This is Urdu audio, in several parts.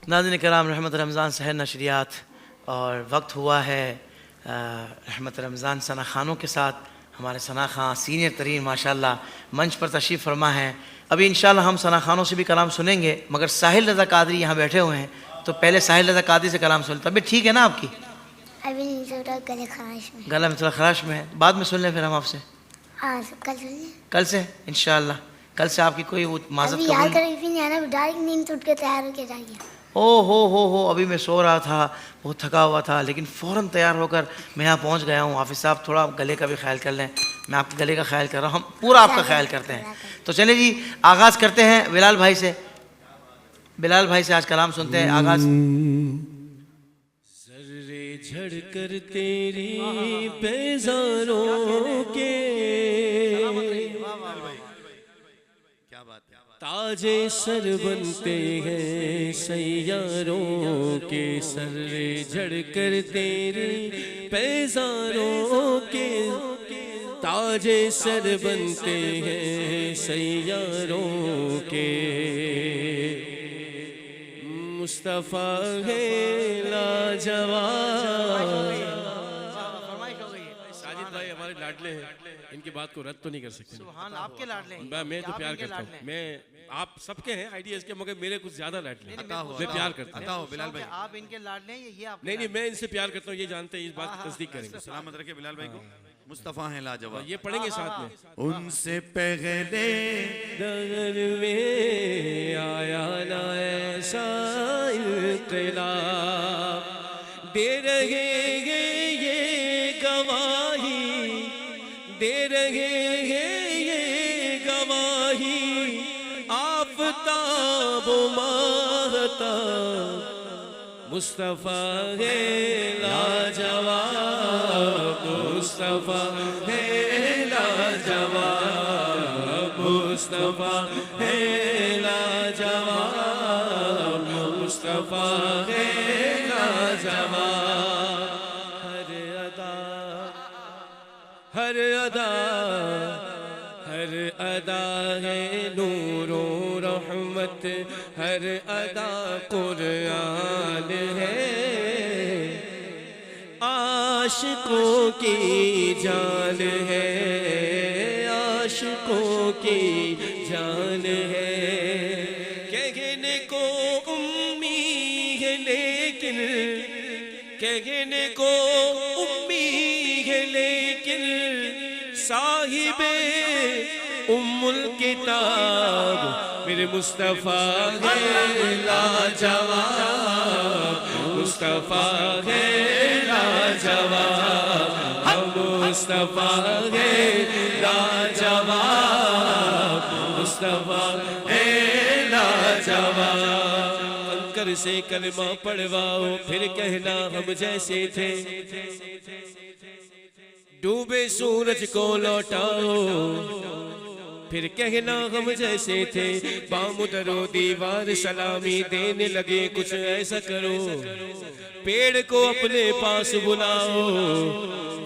ناظرین کرام، رحمت رمضان سحر نشریات اور وقت ہوا ہے رحمت رمضان ثنا خانوں کے ساتھ. ہمارے ثنا خان سینئر ترین ماشاءاللہ منچ پر تشریف فرما ہے. ابھی انشاءاللہ ہم ثنا خانوں سے بھی کلام سنیں گے، مگر ساحل رضا قادری یہاں بیٹھے ہوئے ہیں تو پہلے ساحل رضا قادری سے کلام سن. طبیعت ٹھیک ہے نا آپ کی؟ ابھی نہیں سن رہا، گلے خراش میں. گلا میں تھوڑا خراش میں ہے، بعد میں سن لیں پھر ہم آپ سے. ہاں کل سن لیں. کل سے انشاءاللہ. کل سے آپ کی کوئی معذرت ابھی یاد کر بھی نہیں آنا، ڈائریکٹ نیند ٹوٹ کے تیار ہو کے جائیے. ہو ابھی میں سو رہا تھا، بہت تھکا ہوا تھا، لیکن فوراً تیار ہو کر میں یہاں پہنچ گیا ہوں. حافظ صاحب تھوڑا گلے کا بھی خیال کر لیں. میں آپ کے گلے کا خیال کر رہا ہوں، ہم پورا آپ کا خیال کرتے ہیں. تو چلیں جی آغاز کرتے ہیں بلال بھائی سے. بلال بھائی سے آج کلام سنتے ہیں. آغاز. ذرے جھڑ کر تیری بیزاروں کے تاج سر بنتے ہیں سیاروں کے. سر جھڑ کر تیری بیزاروں کے تاج سر بنتے ہیں سیاروں کے. مصطفیٰ ہے لاجواب. ساجد بھائی ہمارے لاڈلے ہیں، ان کی بات کو رد تو نہیں کر سکتے. سبحان آپ کے لاڈلے ہیں. میں تو پیار کرتا ہوں. میں آپ سب کے ہیں آئیڈیاز کے، مگر میرے کچھ زیادہ لاڈلے ہیں. میں پیار کرتا ہوں. بلال بھائی آپ ان کے لاڈلے ہیں، یہ آپ نہیں میں ان سے پیار کرتا ہوں، یہ جانتے ہیں، اس بات کی تصدیق کریں گے. سلامت رکھے بلال بھائی کو. مصطفیٰ ہیں لاجواب. یہ پڑھیں گے ساتھ میں. ان سے پہلے دغر میں آیا نہ ایسا انقلاب، دے رہے ہیں یہ گواہی، دے رہے ہیں یہ گواہی آفتاب و ماہتاب. مصطفیٰ ہے لاجواب، مصطفیٰ ہے لاجواب، مصطفیٰ ہے لاجواب، مصطفیٰ ہے لاجواب. ہر ادا، ہر ادا، ہر ادا ہے نور و رحمت، ہر ادا قرآن ہے. عاشقوں کی جان ہے، عاشقوں کی جان ہے. کہنے کو امی ہے لیکن، کہنے کو امی ہے لیکن صاحب ام الکتاب میرے مصطفیٰ ہے لاجواب. مصطفیٰ ہے لاجواب، مصطفیٰ ہے لاجواب، مصطفیٰ ہے لاجواب. کنکر سے کلمہ پڑھواؤ پھر کہنا ہم جیسے تھے، ڈوبے سورج کو لوٹاؤ پھر کہنا ہم جیسے تھے. بام درو دیوار سلامی دینے لگے کچھ ایسا کرو، پیڑ کو اپنے پاس بلاؤ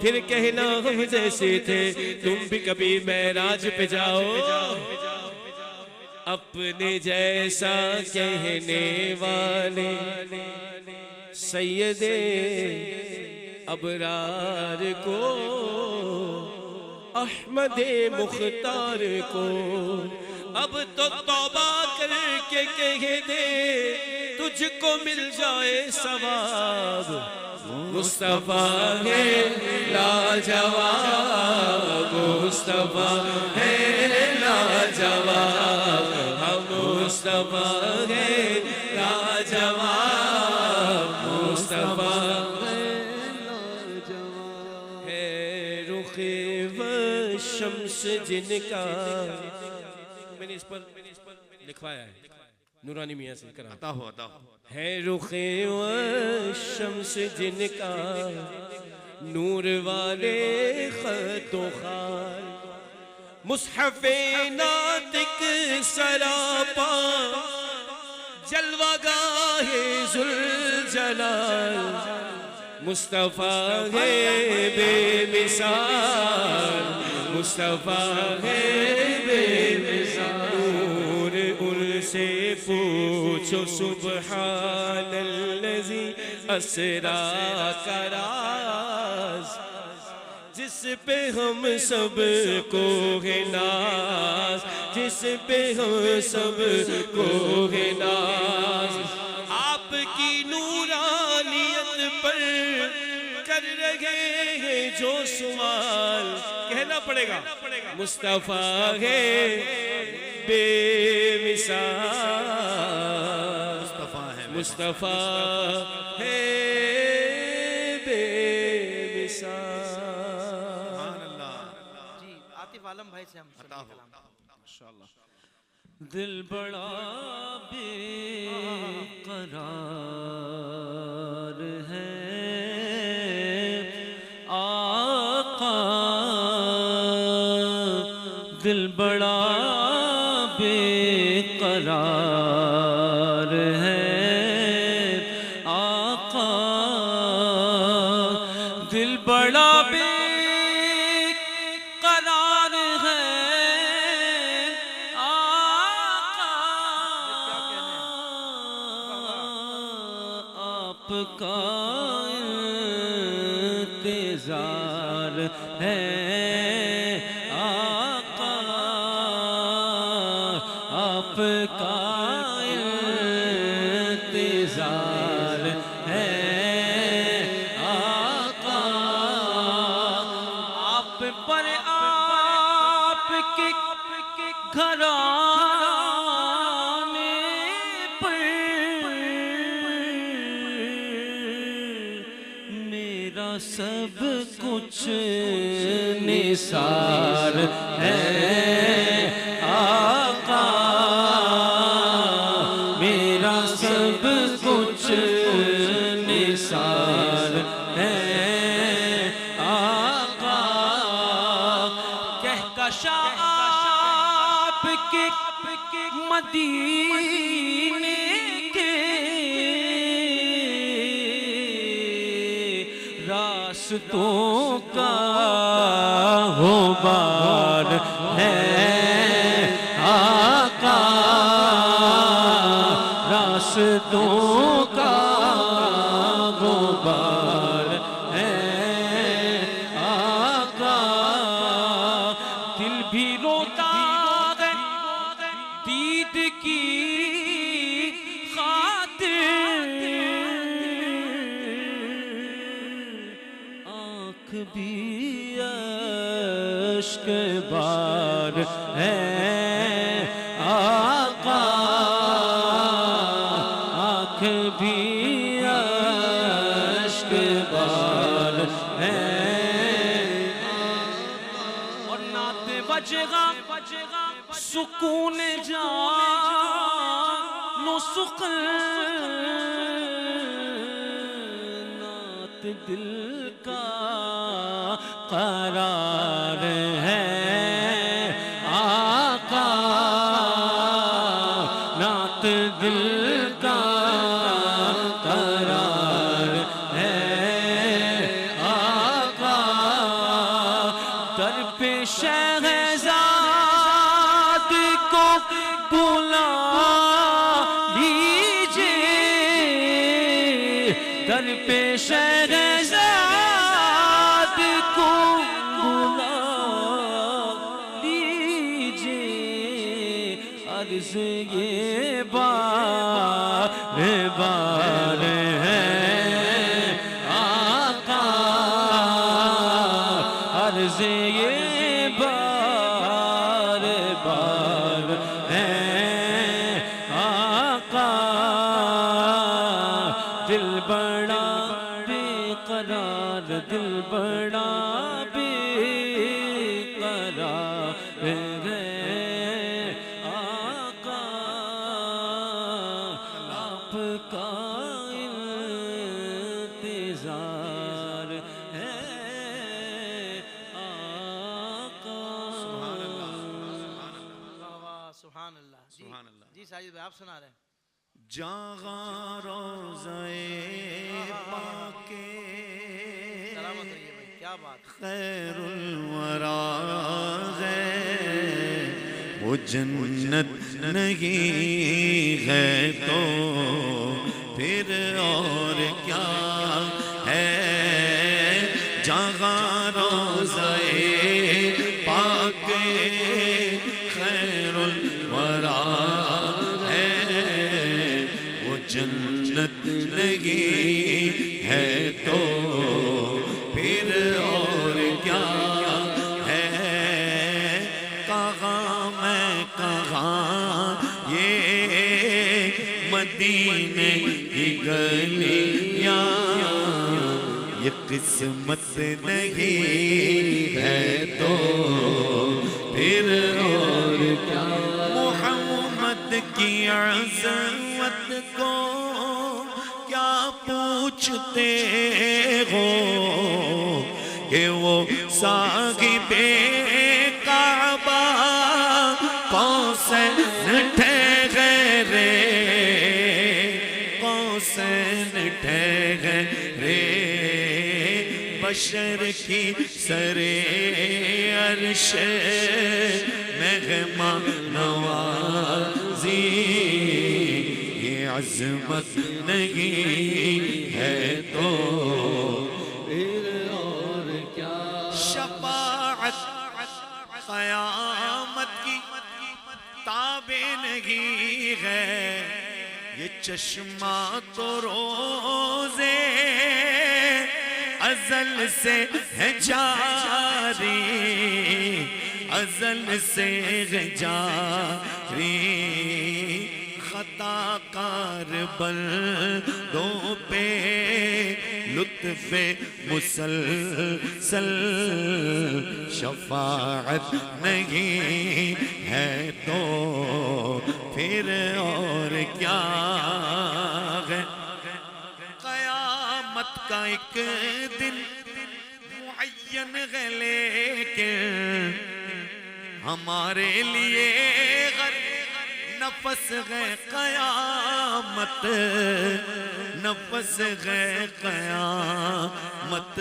پھر کہنا ہم جیسے تھے. تم بھی کبھی معراج پہ جاؤ، اپنے جیسا کہنے والے سید ابرار کو، احمد مختار کو. اب تو توبہ کر کے کہہ دے تجھ کو مل جائے ثواب. مصطفیٰ ہے لاجواب، مصطفیٰ ہے لاجواب، مصطفیٰ ہے لاجواب، مصطفیٰ ہے رخ و شمس جن کا. میں نے اس پر لکھوایا ہے نورانی میاں سے کرا. عطا ہو عطا ہو. ہے رخ و شمس جن کا نور والے خط و خال، مصحف ناطق سراپا جلوہ گاہ ذوالجلال. مصطفیٰ ہے بے مثال، مصطفیٰ ہے بے مثال. نور ان سے پوچھو سبحان الذی اسرا کا راز، جس پہ ہم سب کو ہے ناز، جس پہ ہم سب کو ہے ناز، آپ کی نورانیت پر کر رہے ہیں جو سوال، کہنا پڑے گا مصطفیٰ ہے بے مثال، مصطفیٰ ہے بے مثال۔ جی عاطف عالم بھائی سے ہم سنیں کلام۔ دل بڑا بے قرار ہے آقا، دل بڑا بے قرار ہے آقا، دل بڑا بے قرار ہے آقا، آپ کا انتظار ہے آقا، آپ کا انتظار ہے آقا، آپ پر آپ کے گھرانے پر میرا سب کچھ نثار ہے آقا، میرا سب کچھ نثار ہے آقا، کہکشاں آپ کے مدینے کے راستوں کا غبار ہے آقا، راستوں کا غبار ہے آقا، دل بھی روتا ہے دید کی خاطر، آنکھ بھی اشک بار ہے آقا، آنکھ بھی اشک بار ہے، اور نعت بجے گا سکون جان و سکون، نعت دل کا قرار ہے آقا، نعت دل کا قرار ہے آقا، در پہ شہزاد کو بلا لیجئے، در پہ شہزاد کو بلا لیجئے، عرض یہ بار بار ہے آقا، عرض یہ بار بار ہے آقا، دل بڑا بے قرار، دل بڑا بے قرار ہے آقا، آپ کا انتظار ہے آقا۔ سبحان اللہ۔ جی ساجد بھائی آپ سنا رہے ہیں۔ جاغاں روضہ پاکے سلامت رہیے بھائی، کیا بات ہے۔ خیر الورا ہے، وہ جنت نہیں ہے تو پھر اور کیا ہے جہاں روضہ پاک خیر الورا ہے وہ جنت نہیں ہے تو پھر اور کیا ہے کہاں میں کہاں یہ مدینے کی گلیاں یہ قسمت نہیں ہے تو پھر اور کیا محمد کی عظمت کو کیا پوچھتے ہو کہ وہ صاحب کعبہ قوسین ٹھہرے قوسین ٹھہرے بشر کی سر عرش مہمان نوازی یہ عظمت نہیں ہے تو پھر اور کیا شفاعت قیامت کی تابع نہیں ہے یہ چشمہ تو روزے ازل سے ہے جاری ازل سے ہے جاری خطا کار بندوں پہ لطف مسلسل شفاعت نہیں ہے تو پھر اور کیا ہے قیامت کا ایک دن معین ہے لیکن ہمارے لیے نفس ہے قیامت نفس ہے قیامت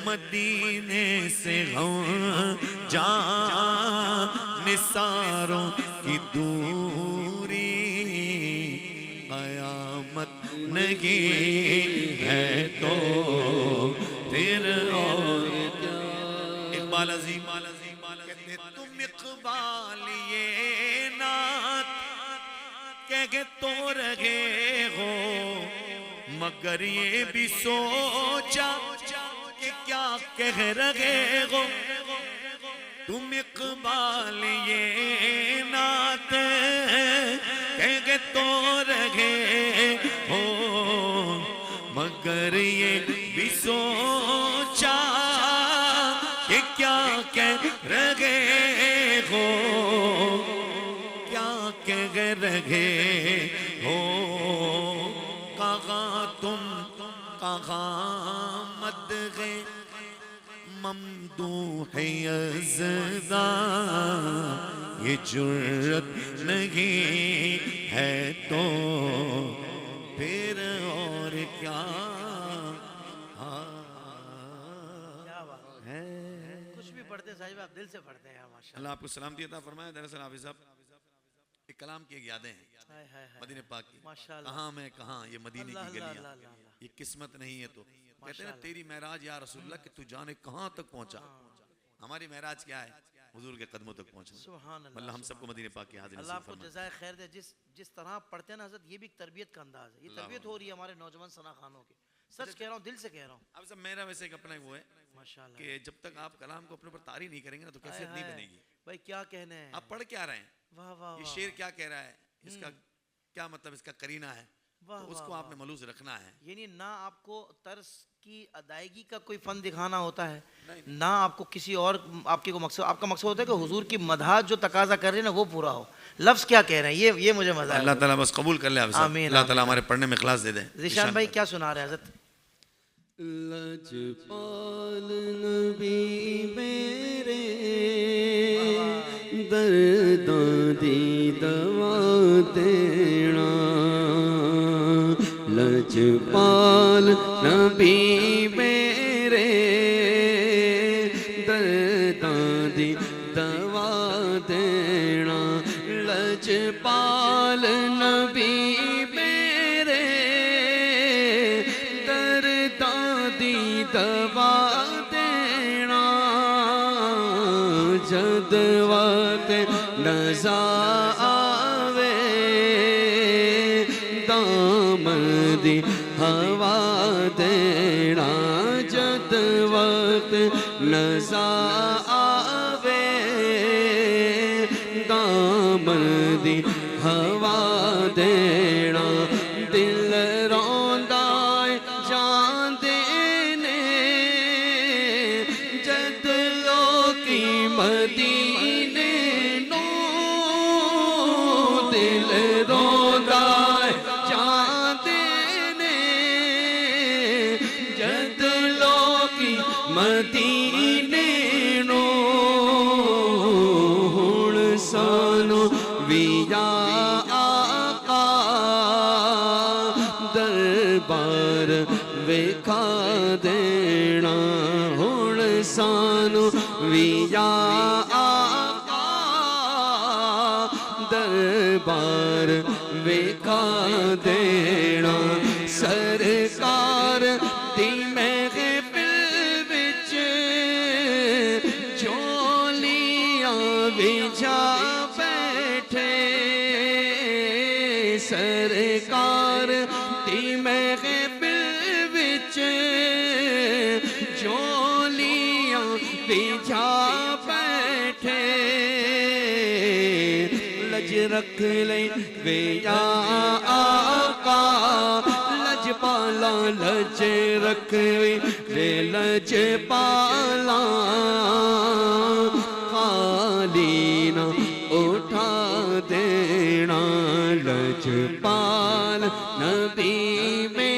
مدینے سے ہم جان نثاروں کی دوری قیامت نہیں ہے تو پھر اور کیا اقبال عظیم کہتے تم اقبال یہ نعت کہہ تو رہے ہو مگر یہ بھی سوچا کہ کیا کہہ رہے ہو تم اقبال یہ نعت کہہ تو رہے ہو مگر یہ بھی سوچا کہ کیا کہہ رہے ہو کیا کہہ رہے ہو کہاں تم کہاں مدح ممدوح یزداں یہ جرت نہیں ہے تو پھر اور کیا ہے کچھ بھی پڑھتے صاحب آپ دل سے پڑھتے ہیں ماشاءاللہ اللہ آپ کو سلامتی عطا فرمائے دراصل حافظ صاحب ایک کلام کی ایک یادیں ہیں مدینہ پاک کی کہاں میں کہاں یہ مدینے کی گلیاں یہ قسمت نہیں ہے تو کہتے ہیں نا تیری معراج یا رسول اللہ کہ تو جانے کہاں تک پہنچا ہماری معراج کیا ہے حضور کے قدموں تک پہنچنا سبحان اللہ اللہ ہم سب کو مدینہ پاک کی حاضر اللہ نصیب آپ کو فرمائے جزائے خیر دے جس طرح پڑھتے ہیں نا حضرت یہ بھی ایک تربیت کا انداز ہے یہ تربیت ہو رہی ہے ہمارے نوجوان ثنا خانوں کی سچ کہہ رہا ہوں دل سے کہہ رہا ہوں اب سب میرا ویسے ایک اپنا وہ ہے ماشاءاللہ کہ جب تک آپ کلام کو اپنے اوپر طاری نہیں کریں گے نا تو کیفیت نہیں بنے گی بھائی کیا کہنے ہیں آپ پڑھ کیا رہے ہیں واہ واہ یہ شعر کیا کہہ رہا ہے اس کا کیا مطلب اس کا قرینہ ہے تو اس کو آپ نے ملوث رکھنا ہے یعنی نہ آپ کو طرز کی ادائیگی کا کوئی فن دکھانا ہوتا ہے نہ آپ کو کسی اور آپ کی کو مقصد آپ کا مقصد ہوتا ہے کہ حضور کی مدح جو تقاضا کر رہے ہیں نا وہ پورا ہو لفظ کیا کہہ رہے ہیں یہ مجھے مزہ ہے اللہ تعالیٰ بس قبول کر لے آپ آمین اللہ تعالیٰ ہمارے پڑھنے میں اخلاص دے دے ذیشان بھائی کیا سنا رہے ہیں حضرت لجپال نبی میرے درداں دی دوا دینا لجپال نبی میرے درداں دی دوا دینا دوا دینا جد وقت نظر آوے دامن دی ہوا دینا جد وقت نظر آوے دامن دی ہوا دینا دل روندا جان دینے جد لوکی مدینے نو دل روندا جان دینے جد لوکی مدینے نو ہن سانو وی یا آقا دربار ویکھا دینا ہن سانو وی یا آقا دربار ویکھا دینا سرکار دی محفل وچ جولیاں وچھا بیٹھے سرکار دی محفل وچ جولیاں وچھا بیٹھے لج رکھ لئی وے یا آقا لج پالا لج رکھ وے لج پالا خالی نہ اٹھا دینا لج پال نبی میں